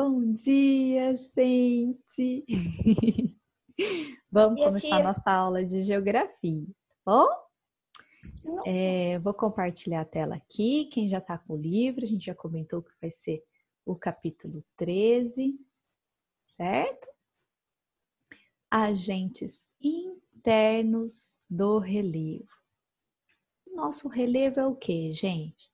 Bom dia, gente! Vamos Dia, começar a tia. nossa aula de geografia, tá bom? Não. Vou compartilhar a tela aqui. Quem já está com o livro, a gente já comentou que vai ser o capítulo 13, certo? Agentes internos do relevo. Nosso relevo é o quê, gente?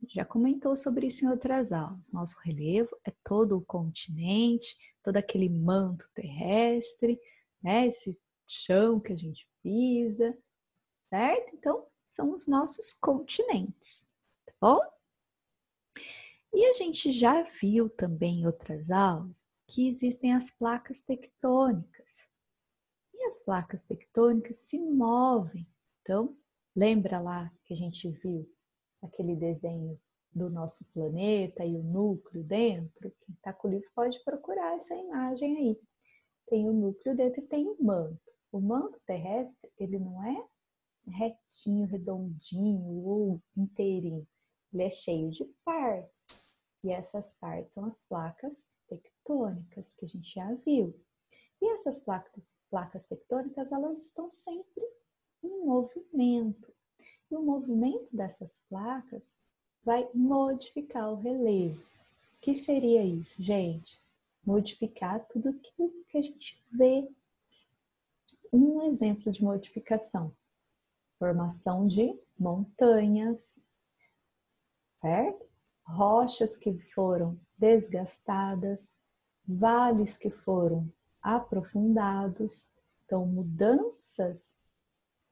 Já comentou sobre isso em outras aulas. Nosso relevo é todo o continente, todo aquele manto terrestre, né? Esse chão que a gente pisa, certo? Então, são os nossos continentes, tá bom? E a gente já viu também em outras aulas que existem as placas tectônicas. E as placas tectônicas se movem. Então, lembra lá que a gente viu aquele desenho do nosso planeta e o núcleo dentro? Quem está com o livro pode procurar essa imagem aí. Tem o núcleo dentro e tem o manto. O manto terrestre, ele não é retinho, redondinho ou inteirinho. Ele é cheio de partes. E essas partes são as placas tectônicas que a gente já viu. E essas placas tectônicas, elas estão sempre em movimento. E o movimento dessas placas vai modificar o relevo. O que seria isso, gente? Modificar tudo aquilo que a gente vê. Um exemplo de modificação: formação de montanhas, certo? Rochas que foram desgastadas, vales que foram aprofundados. Então, mudanças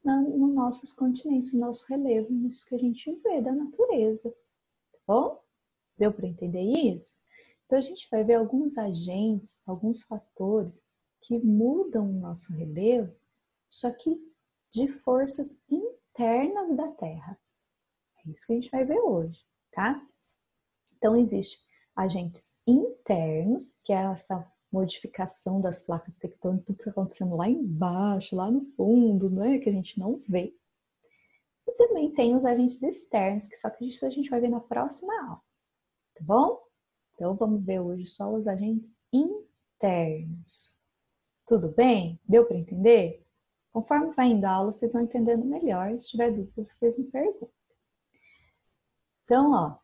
nos nossos continentes, no nosso relevo, nisso que a gente vê da natureza, tá bom? Deu para entender isso? Então, a gente vai ver alguns agentes, alguns fatores que mudam o nosso relevo, só que de forças internas da Terra. É isso que a gente vai ver hoje, tá? Então, existem agentes internos, que é essa modificação das placas tectônicas, tudo que está acontecendo lá embaixo, lá no fundo, né, que a gente não vê. E também tem os agentes externos, que só que isso a gente vai ver na próxima aula, tá bom? Então, vamos ver hoje só os agentes internos. Tudo bem? Deu para entender? Conforme vai indo a aula, vocês vão entendendo melhor. Se tiver dúvida, vocês me perguntam. Então, ó,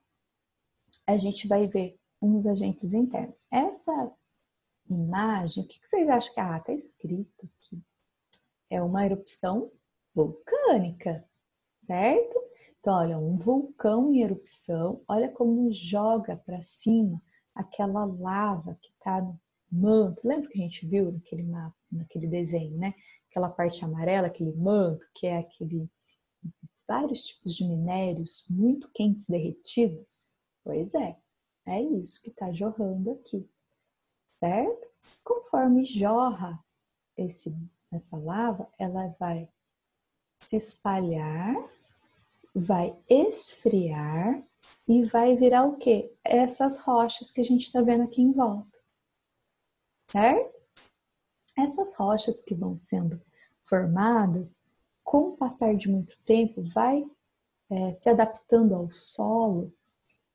a gente vai ver uns agentes internos. Essa imagem, o que vocês acham que está escrito aqui? É uma erupção vulcânica, certo? Então, olha, um vulcão em erupção, olha como joga para cima aquela lava que está no manto. Lembra que a gente viu naquele mapa, naquele desenho, né? Aquela parte amarela, aquele manto, que é aquele vários tipos de minérios muito quentes derretidos? Pois é isso que está jorrando aqui, certo? Conforme jorra essa lava, ela vai se espalhar, vai esfriar e vai virar o quê? Essas rochas que a gente está vendo aqui em volta, certo? Essas rochas que vão sendo formadas, com o passar de muito tempo, vai se adaptando ao solo,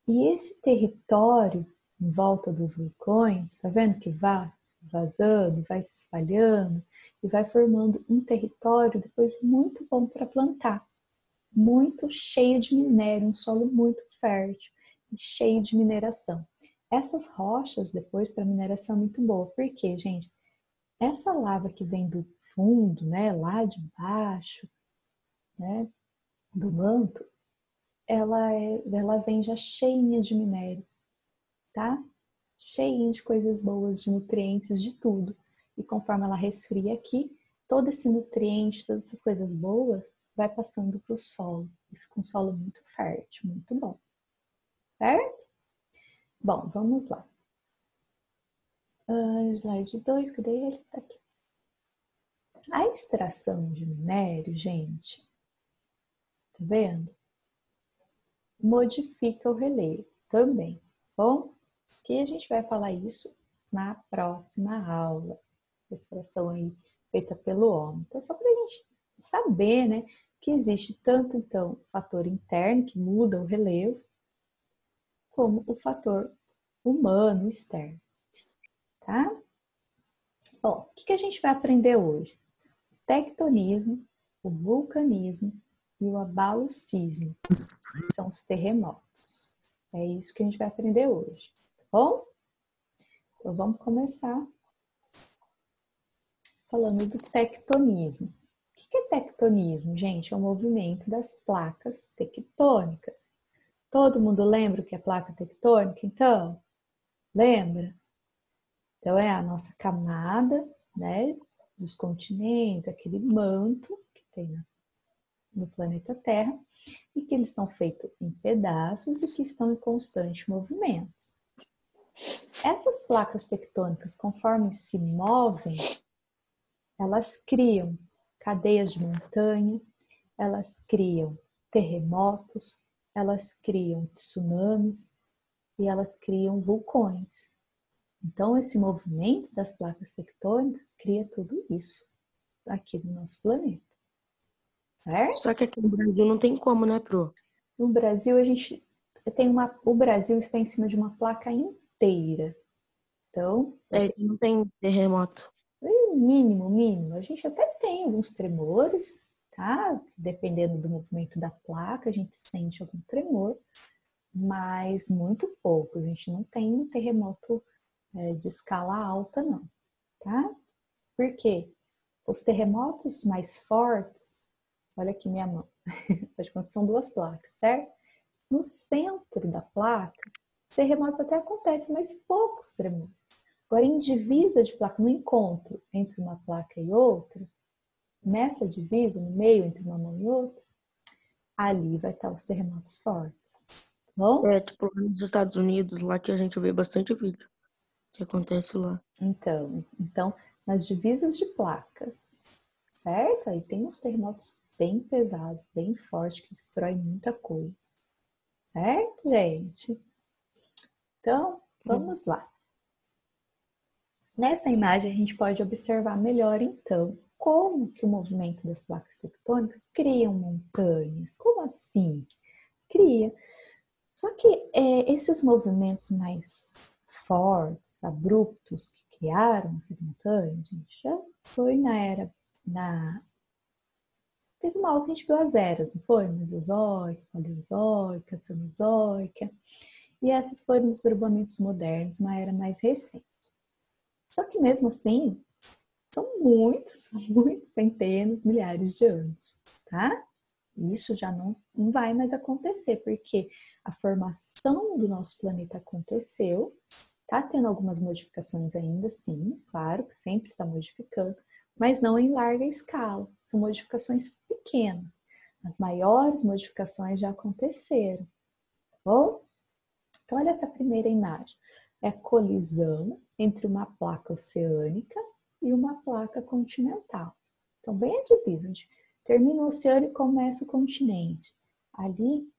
e esse território em volta dos vulcões, tá vendo que vai vazando, vai se espalhando e vai formando um território depois muito bom para plantar, muito cheio de minério, um solo muito fértil e cheio de mineração. Essas rochas depois para mineração é muito boa, porque, gente, essa lava que vem do fundo, né, lá de baixo, né, do manto, ela vem já cheinha de minério, tá? Cheinha de coisas boas, de nutrientes, de tudo. E conforme ela resfria aqui, todo esse nutriente, todas essas coisas boas, vai passando para o solo. E fica um solo muito fértil, muito bom. Certo? Bom, vamos lá. Slide 2, cadê ele? Tá aqui. A extração de minério, gente, tá vendo? Modifica o relevo também, bom? Que a gente vai falar isso na próxima aula. Extração aí feita pelo homem. Então, só para a gente saber, né, que existe tanto, então, o fator interno, que muda o relevo, como o fator humano externo. tá? Bom, o que a gente vai aprender hoje? Tectonismo, o vulcanismo e o abalo-sísmico, que são os terremotos. É isso que a gente vai aprender hoje, tá bom? Então vamos começar falando do tectonismo. O que é tectonismo, gente? É o movimento das placas tectônicas. Todo mundo lembra o que é placa tectônica, então? Lembra? Então é a nossa camada, né, dos continentes, aquele manto que tem no planeta Terra, e que eles estão feitos em pedaços e que estão em constante movimento. Essas placas tectônicas, conforme se movem, elas criam cadeias de montanha, elas criam terremotos, elas criam tsunamis e elas criam vulcões. Então, esse movimento das placas tectônicas cria tudo isso aqui no nosso planeta. Certo? Só que aqui no Brasil não tem como, né, Pro? No Brasil, a gente tem o Brasil está em cima de uma placa inteira. Então, Não tem terremoto. mínimo. A gente até tem alguns tremores, tá? Dependendo do movimento da placa, a gente sente algum tremor, mas muito pouco. A gente não tem um terremoto de escala alta, não, tá? Por quê? Os terremotos mais fortes, olha aqui minha mão, faz de conta que são duas placas, certo? No centro da placa, terremotos até acontecem, mas poucos tremores. Agora, em divisa de placa, no encontro entre uma placa e outra, nessa divisa, no meio entre uma mão e outra, ali vai estar os terremotos fortes. Tá bom? Tipo lá nos Estados Unidos, lá que a gente vê bastante vídeo que acontece lá. Então, nas divisas de placas, certo? Aí tem uns terremotos bem pesados, bem fortes, que destroem muita coisa. Certo, gente? Então, vamos lá. Nessa imagem, a gente pode observar melhor, então, como que o movimento das placas tectônicas criam montanhas. Como assim? Cria. Só que esses movimentos mais fortes, abruptos, que criaram essas montanhas, gente, já foi teve uma aula que a gente viu as eras, não foi? Mesozoica, Paleozoica, Cenozoica. E essas foram os desdobramentos modernos, uma era mais recente. Só que mesmo assim, são muitos, centenas, milhares de anos, tá? Isso já não vai mais acontecer, porque a formação do nosso planeta aconteceu, tá tendo algumas modificações ainda, sim, claro que sempre está modificando, mas não em larga escala, são modificações pequenas. As maiores modificações já aconteceram, tá bom? Então, olha essa primeira imagem. É a colisão entre uma placa oceânica e uma placa continental. Então, bem a divisa, onde termina o oceano e começa o continente. Ali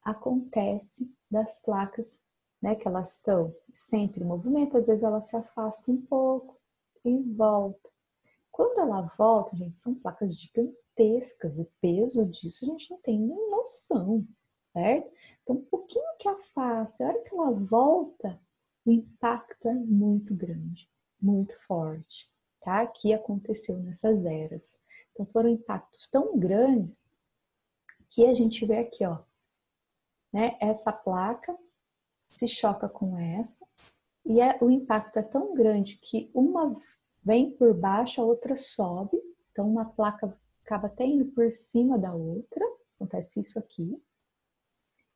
acontece das placas, né, que elas estão sempre em movimento, às vezes elas se afastam um pouco e voltam. Quando ela volta, gente, são placas gigantescas, o peso disso a gente não tem nem noção, certo? Então, um pouquinho que afasta, a hora que ela volta, o impacto é muito grande, muito forte, tá? Que aconteceu nessas eras. Então, foram impactos tão grandes que a gente vê aqui, ó, né? Essa placa se choca com essa e o impacto é tão grande que uma vem por baixo, a outra sobe. Então, uma placa acaba até indo por cima da outra. Acontece isso aqui.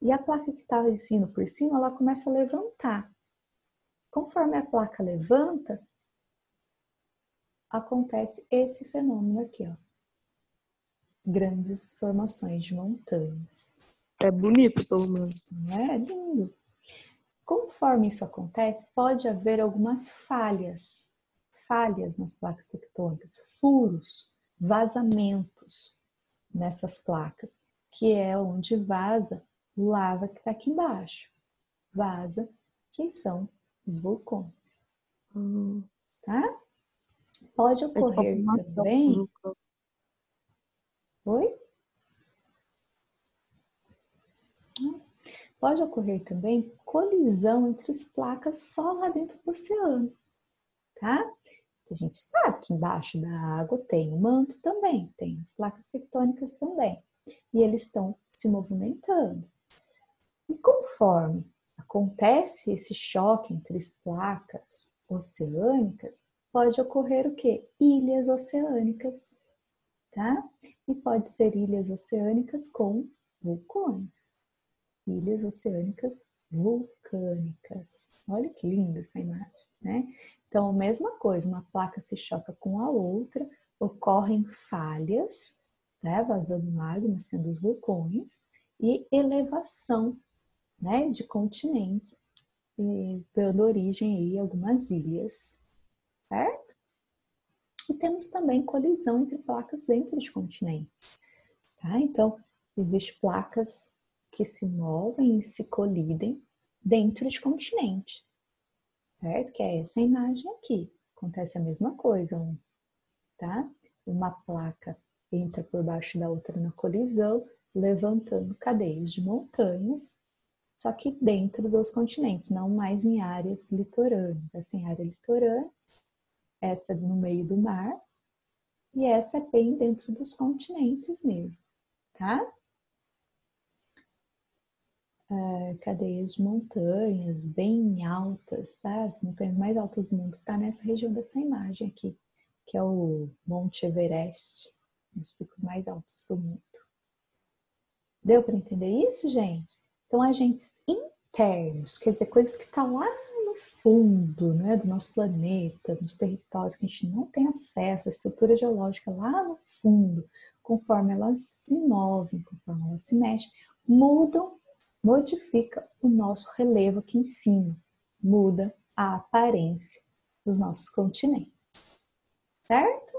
E a placa que estava indo por cima, ela começa a levantar. Conforme a placa levanta, acontece esse fenômeno aqui, ó. Grandes formações de montanhas. É bonito, pelo menos. Não é lindo? Conforme isso acontece, pode haver algumas falhas nas placas tectônicas, furos, vazamentos nessas placas, que é onde vaza o lava que está aqui embaixo. Vaza, que são os vulcões, tá? Pode É tipo a ocorrer formação do também... vulcão. Oi? Pode ocorrer também colisão entre as placas só lá dentro do oceano. tá? A gente sabe que embaixo da água tem o manto também, tem as placas tectônicas também. E eles estão se movimentando. E conforme acontece esse choque entre as placas oceânicas, pode ocorrer o quê? Ilhas oceânicas, tá? E pode ser ilhas oceânicas com vulcões. Ilhas oceânicas vulcânicas. Olha que linda essa imagem, né? Então, a mesma coisa, uma placa se choca com a outra, ocorrem falhas, né? Vazando magma, sendo os vulcões, e elevação, né? De continentes, e dando origem aí a algumas ilhas, certo? E temos também colisão entre placas dentro de continentes, tá? Então, existem placas que se movem e se colidem dentro de continente, certo? Que é essa imagem aqui. Acontece a mesma coisa, tá? Uma placa entra por baixo da outra na colisão, levantando cadeias de montanhas, só que dentro dos continentes, não mais em áreas litorâneas. Essa em área litorânea, essa no meio do mar, e essa é bem dentro dos continentes mesmo, tá? Cadeias de montanhas bem altas, tá? As montanhas mais altas do mundo tá nessa região dessa imagem aqui, que é o Monte Everest, um dos picos mais altos do mundo. Deu para entender isso, gente? Então, agentes internos, quer dizer, coisas que estão lá no fundo, né, do nosso planeta, dos territórios que a gente não tem acesso, a estrutura geológica lá no fundo, conforme elas se movem, conforme elas se mexem, mudam, modifica o nosso relevo aqui em cima, muda a aparência dos nossos continentes, certo?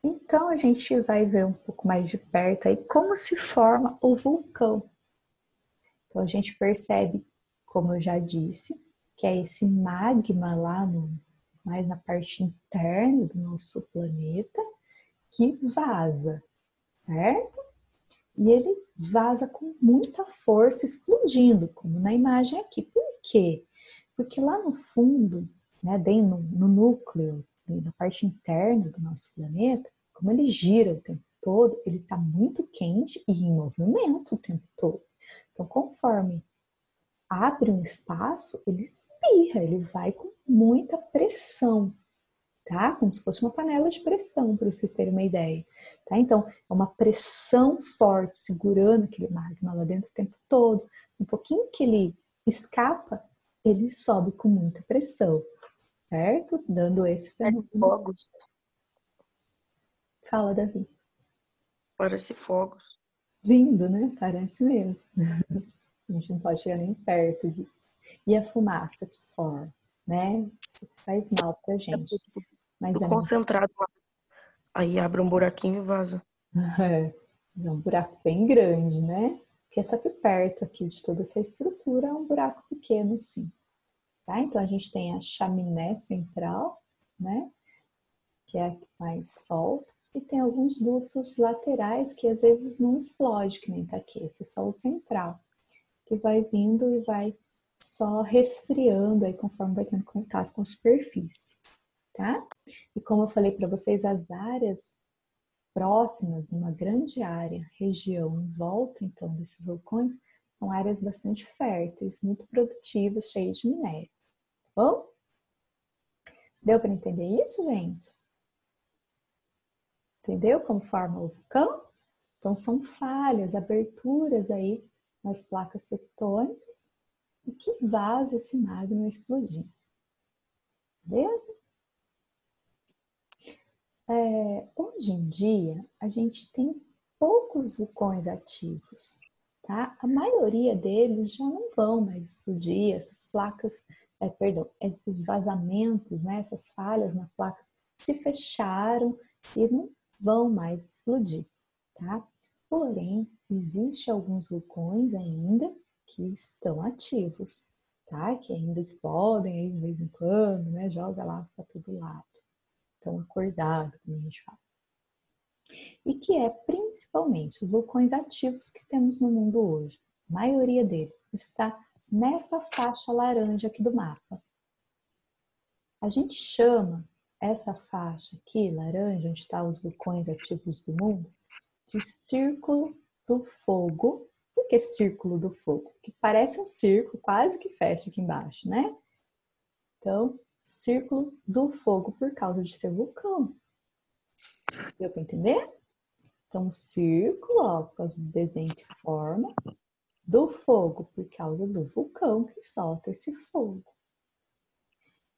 Então, a gente vai ver um pouco mais de perto aí como se forma o vulcão. Então, a gente percebe, como eu já disse, que é esse magma lá mais na parte interna do nosso planeta que vaza, certo? E ele vaza com muita força, explodindo, como na imagem aqui. Por quê? Porque lá no fundo, né, bem no núcleo, na parte interna do nosso planeta, como ele gira o tempo todo, ele está muito quente e em movimento o tempo todo. Então, conforme abre um espaço, ele espirra, ele vai com muita pressão, tá? Como se fosse uma panela de pressão, para vocês terem uma ideia, tá? Então, é uma pressão forte, segurando aquele magma lá dentro o tempo todo. Um pouquinho que ele escapa, ele sobe com muita pressão, certo? Dando esse fenômeno. Fogos. Fala, Davi. Parece fogos. Lindo, né? Parece mesmo. A gente não pode chegar nem perto disso. E a fumaça que forma, né? Isso faz mal pra gente. Mas Tudo concentrado lá. Aí abre um buraquinho e vaza. É um buraco bem grande, né? Porque só que perto aqui de toda essa estrutura é um buraco pequeno, sim. Tá? Então a gente tem a chaminé central, né? Que é a que mais solta. E tem alguns dutos laterais que às vezes não explode, que nem tá aqui. Esse é só o central, que vai vindo e vai só resfriando aí conforme vai tendo contato com a superfície, tá? E como eu falei para vocês, as áreas próximas, uma grande área, região em volta, então, desses vulcões, são áreas bastante férteis, muito produtivas, cheias de minério. Tá bom? Deu para entender isso, gente? Entendeu como forma o vulcão? Então, são falhas, aberturas aí nas placas tectônicas e que vaza esse magma explodindo. Beleza? Hoje em dia, a gente tem poucos vulcões ativos, tá? A maioria deles já não vão mais explodir, essas placas, esses vazamentos, né? Essas falhas na placa se fecharam e não vão mais explodir, tá? Porém, existe alguns vulcões ainda que estão ativos, tá? Que ainda explodem aí de vez em quando, né? Joga lá para todo lado. Estão acordados, como a gente fala. E que é principalmente os vulcões ativos que temos no mundo hoje. A maioria deles está nessa faixa laranja aqui do mapa, A gente chama essa faixa aqui, laranja, onde estão os vulcões ativos do mundo, de Círculo do Fogo. Por que Círculo do Fogo? Que parece um círculo, quase que fecha aqui embaixo, né? Então, Círculo do Fogo por causa de ser vulcão. Deu para entender? Então, círculo, ó, por causa do desenho que forma, do fogo, por causa do vulcão que solta esse fogo.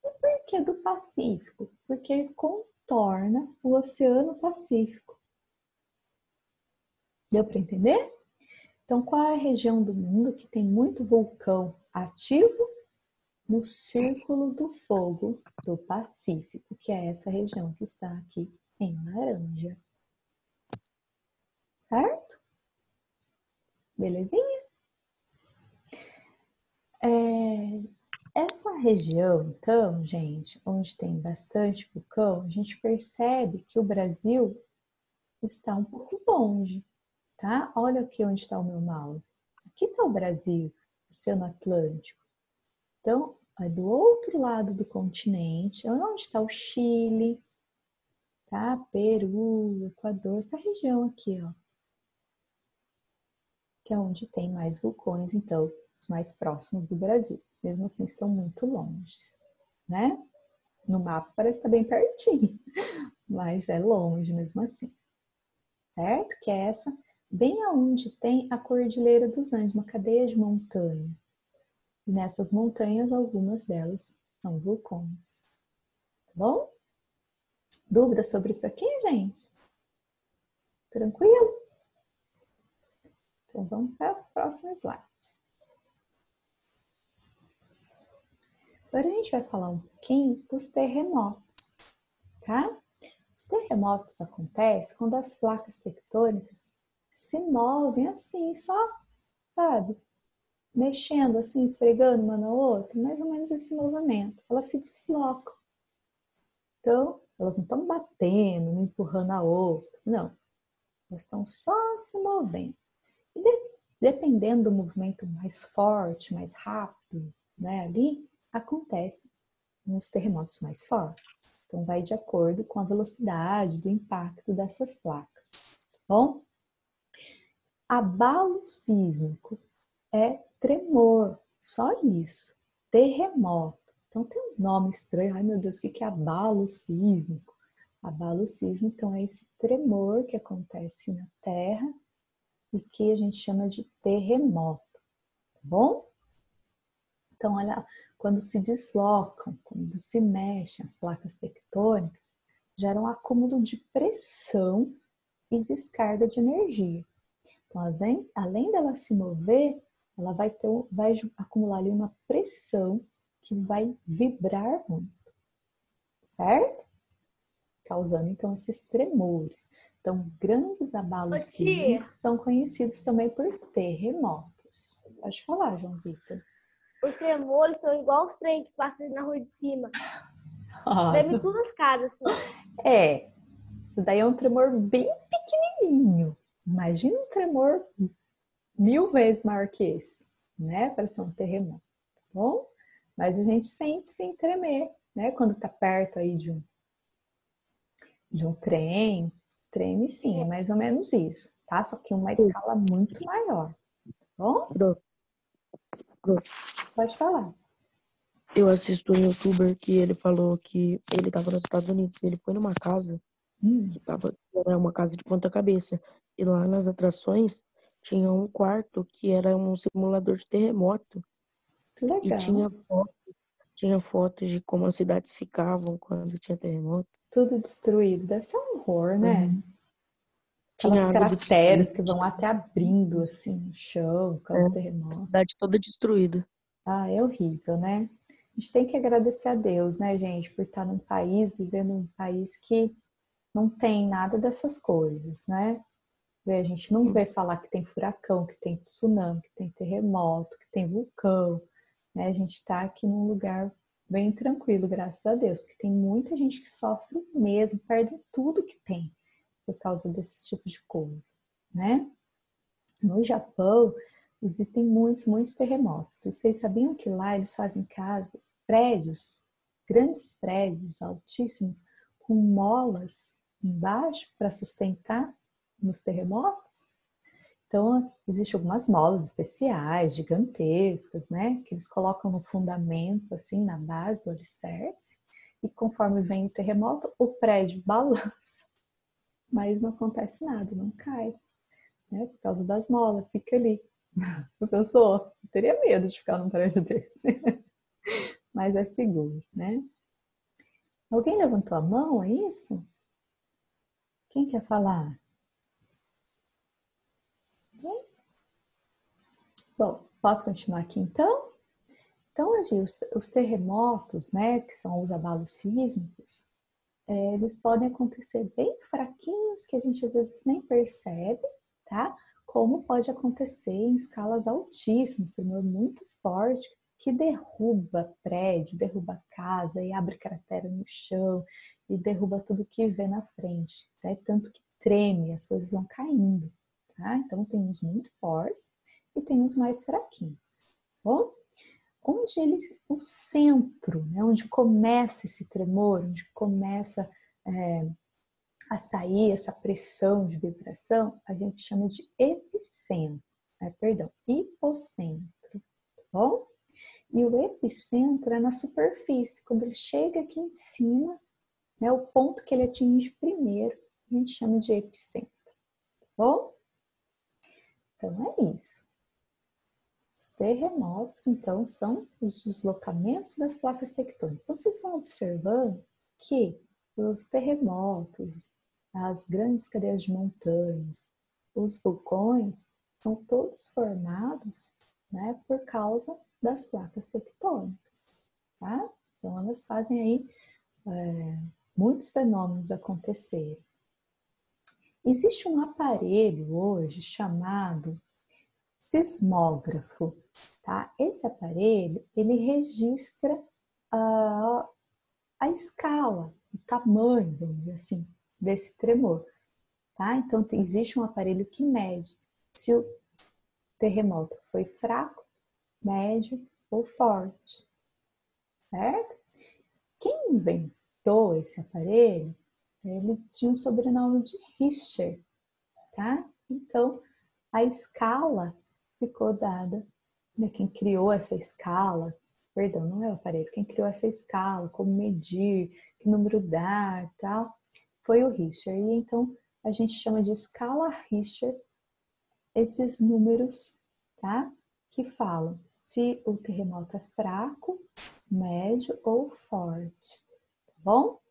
E por que do Pacífico? Porque ele contorna o Oceano Pacífico. Deu para entender? Então, qual é a região do mundo que tem muito vulcão ativo? No Círculo do Fogo do Pacífico, que é essa região que está aqui em laranja. Certo? Belezinha? Essa região, então, gente, onde tem bastante vulcão, a gente percebe que o Brasil está um pouco longe, tá? Olha aqui onde está o meu mouse. Aqui está o Brasil, Oceano Atlântico. Então, é do outro lado do continente, onde está o Chile, tá? Peru, Equador, essa região aqui, ó. Que é onde tem mais vulcões, então, os mais próximos do Brasil. Mesmo assim, estão muito longe, né? No mapa parece estar bem pertinho, mas é longe mesmo assim, certo? Que é essa, bem aonde tem a Cordilheira dos Andes, uma cadeia de montanha. E nessas montanhas, algumas delas são vulcões. Tá bom? Dúvidas sobre isso aqui, gente? Tranquilo? Então vamos para o próximo slide. Agora a gente vai falar um pouquinho dos terremotos, tá? Os terremotos acontecem quando as placas tectônicas se movem assim, só, sabe? Mexendo assim, esfregando uma na outra, mais ou menos esse movimento. Elas se deslocam. Então, elas não estão batendo, não empurrando a outra, não. Elas estão só se movendo. E dependendo do movimento mais forte, mais rápido, né, ali, acontece uns terremotos mais fortes. Então, vai de acordo com a velocidade do impacto dessas placas. Bom, abalo sísmico é tremor, só isso. Terremoto. Então, tem um nome estranho. Ai, meu Deus, o que é abalo sísmico? Abalo sísmico, então, é esse tremor que acontece na Terra e que a gente chama de terremoto, tá bom? Então, olha, quando se deslocam, quando se mexem as placas tectônicas, gera um acúmulo de pressão e descarga de energia. Então, além dela se mover, ela vai acumular ali uma pressão que vai vibrar muito, certo? Causando, então, esses tremores. Então, grandes abalos sísmicos são conhecidos também por terremotos. Pode falar, João Vitor. Os tremores são igual os trem que passam na rua de cima. Treme tudo as casas, assim. É, isso daí é um tremor bem pequenininho. Imagina um tremor 1000 vezes maior que esse, né? Para ser um terremoto, tá bom? Mas a gente sente sim tremer, né? Quando tá perto aí de um trem, treme sim, é mais ou menos isso, tá? Só que uma escala muito maior, tá bom? Pode falar. Eu assisto um youtuber que ele falou que ele tava nos Estados Unidos. Ele foi numa casa que era uma casa de ponta cabeça. E lá nas atrações tinha um quarto que era um simulador de terremoto. Que legal. E tinha fotos de como as cidades ficavam quando tinha terremoto. Tudo destruído. Deve ser um horror, né? Tinha Aquelas água crateras que vão até abrindo assim no chão, com os a terremotos. cidade toda destruída. Ah, é horrível, né? A gente tem que agradecer a Deus, né, gente, por estar num país, vivendo num país que não tem nada dessas coisas, né? A gente não vê falar que tem furacão, que tem tsunami, que tem terremoto, que tem vulcão, né? A gente está aqui num lugar bem tranquilo, graças a Deus, porque tem muita gente que sofre mesmo, perde tudo que tem por causa desse tipo de coisa, né? No Japão, existem muitos terremotos. Vocês sabiam que lá eles fazem casa, prédios grandes prédios altíssimos com molas embaixo para sustentar nos terremotos. Então, existem algumas molas especiais, gigantescas, né? Que eles colocam no fundamento, assim, na base do alicerce. E conforme vem o terremoto, o prédio balança. Mas não acontece nada, não cai. Né? Por causa das molas, fica ali. Você pensou? Eu teria medo de ficar num prédio desse. Mas é seguro, né? Alguém levantou a mão, é isso? Quem quer falar? Bom, posso continuar aqui então? Então, os terremotos, né, que são os abalos sísmicos, eles podem acontecer bem fraquinhos, que a gente às vezes nem percebe, tá? Como pode acontecer em escalas altíssimas, tremor muito forte, que derruba prédio, derruba casa e abre cratera no chão e derruba tudo que vê na frente, né? Tanto que treme, as coisas vão caindo, tá? Então, tem uns muito fortes e tem uns mais fraquinhos, tá bom? Onde o centro, né, onde começa esse tremor, onde começa a sair essa pressão de vibração, a gente chama de epicentro, hipocentro, tá bom? E o epicentro é na superfície, quando ele chega aqui em cima, né, o ponto que ele atinge primeiro, a gente chama de epicentro, tá bom? Então é isso. Os terremotos, então, são os deslocamentos das placas tectônicas. Vocês vão observando que os terremotos, as grandes cadeias de montanhas, os vulcões, são todos formados, né, por causa das placas tectônicas, tá? Então, elas fazem aí muitos fenômenos acontecerem. Existe um aparelho hoje chamado sismógrafo, tá? Esse aparelho, ele registra a escala, o tamanho, vamos dizer assim, desse tremor, tá? Então, existe um aparelho que mede se o terremoto foi fraco, médio ou forte, certo? Quem inventou esse aparelho, ele tinha um sobrenome de Richter, tá? Então, a escala ficou dada, né? Quem criou essa escala, perdão, não é o aparelho, quem criou essa escala, como medir, que número dar e tal, foi o Richter. E então a gente chama de escala Richter esses números, tá? Que falam se o terremoto é fraco, médio ou forte, tá bom?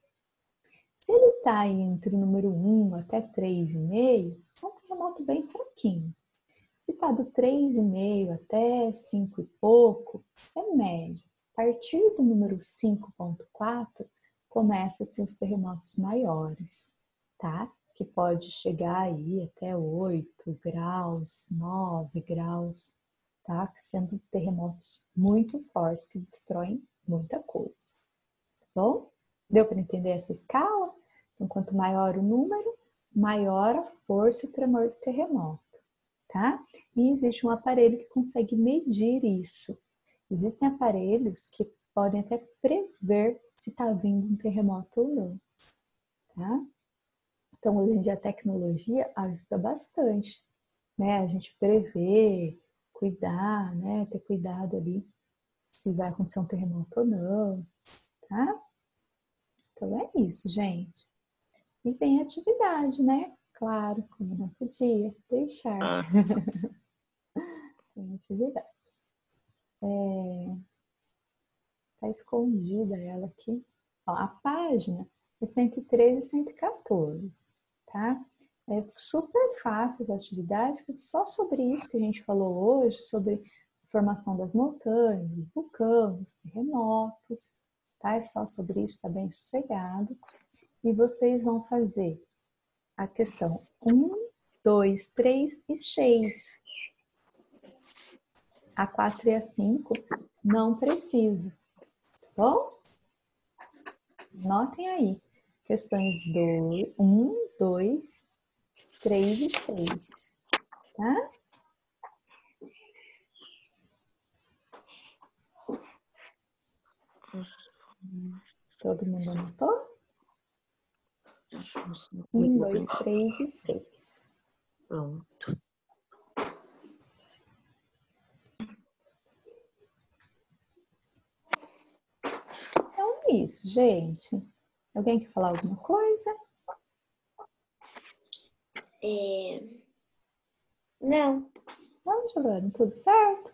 Se ele está entre o número 1 até 3,5, é um terremoto bem fraquinho. Se está do 3,5 até 5 e pouco, é médio. A partir do número 5,4, começam-se os terremotos maiores, tá? Que pode chegar aí até 8 graus, 9 graus, tá? Sendo terremotos muito fortes que destroem muita coisa, tá bom? Deu para entender essa escala? Então, quanto maior o número, maior a força e o tremor do terremoto. Tá? E existe um aparelho que consegue medir isso. Existem aparelhos que podem até prever se está vindo um terremoto ou não. Tá? Então, hoje em dia, a tecnologia ajuda bastante, né? A gente prever, cuidar, né? Ter cuidado ali se vai acontecer um terremoto ou não, tá? Então, é isso, gente. E tem atividade, né? Claro, como não podia deixar. Tem atividade. Tá escondida ela aqui. Ó, a página é 113 e 114, tá? É super fácil as atividades, só sobre isso que a gente falou hoje, sobre a formação das montanhas, do vulcão, dos terremotos, tá? É só sobre isso, tá bem sossegado. E vocês vão fazer a questão 1, 2, 3 e 6. A 4 e a 5 não precisa, tá bom? Notem aí. Questões 1, 2, 3 e 6. Tá? Todo mundo anotou? 1, 2, 3 e 6. Pronto. Então é isso, gente. Alguém quer falar alguma coisa? Não. Não, Giovana, tudo certo?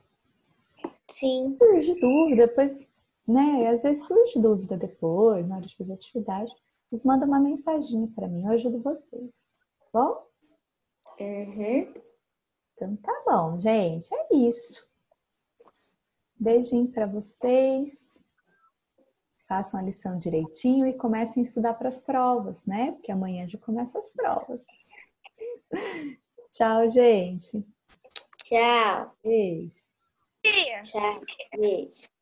Sim. Surge dúvida, depois, né? Às vezes surge dúvida depois, na hora de fazer atividade. Vocês mandam uma mensaginha para mim, eu ajudo vocês. Tá bom? Uhum. Então tá bom, gente. É isso. Beijinho para vocês. Façam a lição direitinho e comecem a estudar para as provas, né? Porque amanhã já começam as provas. Tchau, gente. Tchau. Beijo. Tchau. Beijo.